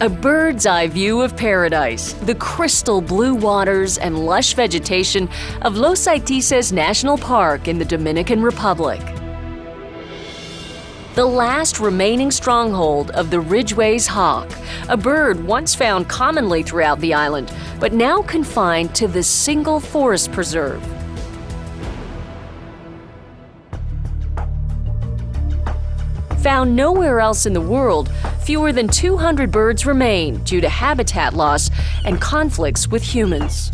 A bird's eye view of paradise, the crystal blue waters and lush vegetation of Los Aitices National Park in the Dominican Republic. The last remaining stronghold of the Ridgway's hawk, a bird once found commonly throughout the island, but now confined to this single forest preserve. Found nowhere else in the world, fewer than 200 birds remain due to habitat loss and conflicts with humans.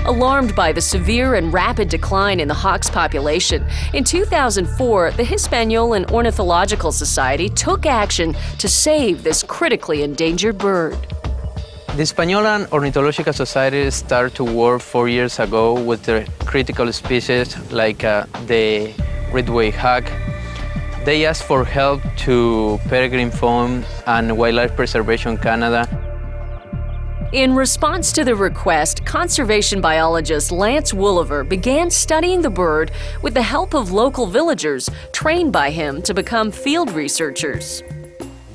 Alarmed by the severe and rapid decline in the hawk's population, in 2004, the Hispaniolan Ornithological Society took action to save this critically endangered bird. The Hispaniolan Ornithological Society started to work 4 years ago with the critical species like the Ridgway hawk. They asked for help to Peregrine Fund and Wildlife Preservation Canada. In response to the request, conservation biologist Lance Wooliver began studying the bird with the help of local villagers trained by him to become field researchers.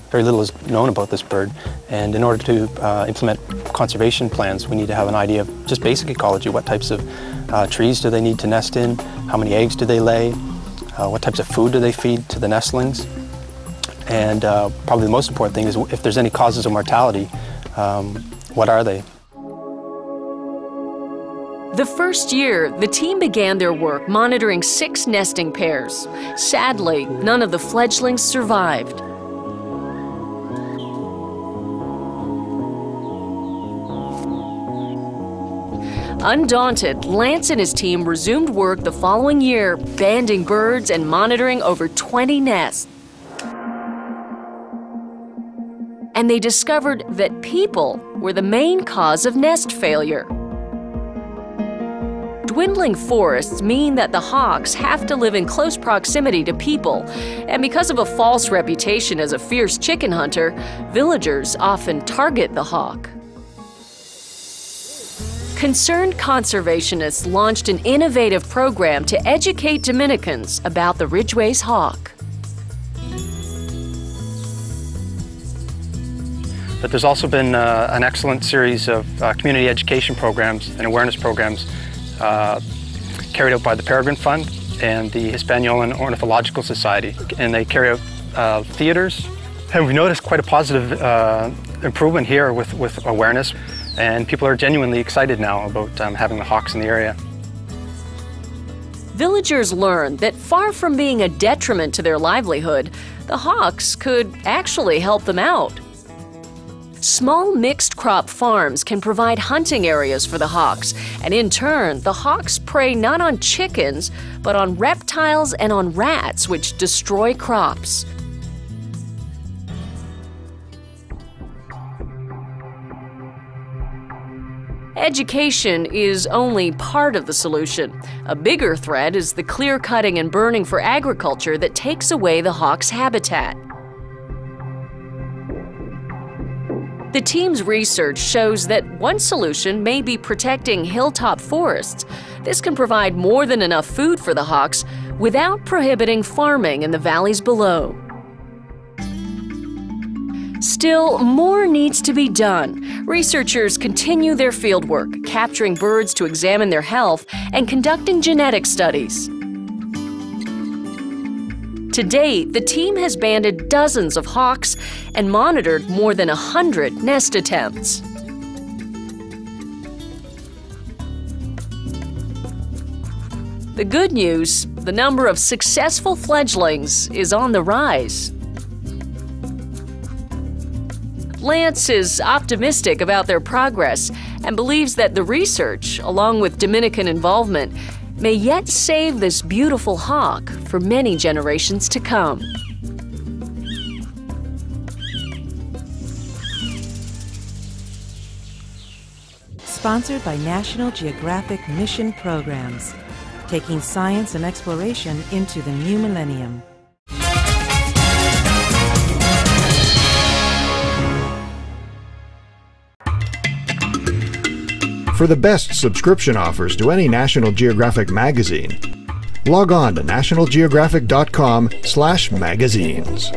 Very little is known about this bird, and in order to implement conservation plans, we need to have an idea of just basic ecology. What types of trees do they need to nest in? How many eggs do they lay? What types of food do they feed to the nestlings? And probably the most important thing is if there's any causes of mortality, what are they? The first year, the team began their work monitoring 6 nesting pairs. Sadly, none of the fledglings survived. Undaunted, Lance and his team resumed work the following year, banding birds and monitoring over 20 nests. And they discovered that people were the main cause of nest failure. Dwindling forests mean that the hawks have to live in close proximity to people, and because of a false reputation as a fierce chicken hunter, villagers often target the hawk. Concerned conservationists launched an innovative program to educate Dominicans about the Ridgway's hawk. But there's also been an excellent series of community education programs and awareness programs carried out by the Peregrine Fund and the Hispaniolan Ornithological Society. And they carry out theaters. And we've noticed quite a positive improvement here with awareness. And people are genuinely excited now about having the hawks in the area. Villagers learned that far from being a detriment to their livelihood, the hawks could actually help them out. Small mixed crop farms can provide hunting areas for the hawks, and in turn, the hawks prey not on chickens, but on reptiles and on rats, which destroy crops. Education is only part of the solution. A bigger threat is the clear-cutting and burning for agriculture that takes away the hawk's habitat. The team's research shows that one solution may be protecting hilltop forests. This can provide more than enough food for the hawks without prohibiting farming in the valleys below. Still, more needs to be done. Researchers continue their fieldwork, capturing birds to examine their health and conducting genetic studies. To date, the team has banded dozens of hawks and monitored more than 100 nest attempts. The good news, the number of successful fledglings is on the rise. Lance is optimistic about their progress and believes that the research, along with Dominican involvement, may yet save this beautiful hawk for many generations to come. Sponsored by National Geographic Mission Programs, taking science and exploration into the new millennium. For the best subscription offers to any National Geographic magazine, log on to nationalgeographic.com/magazines.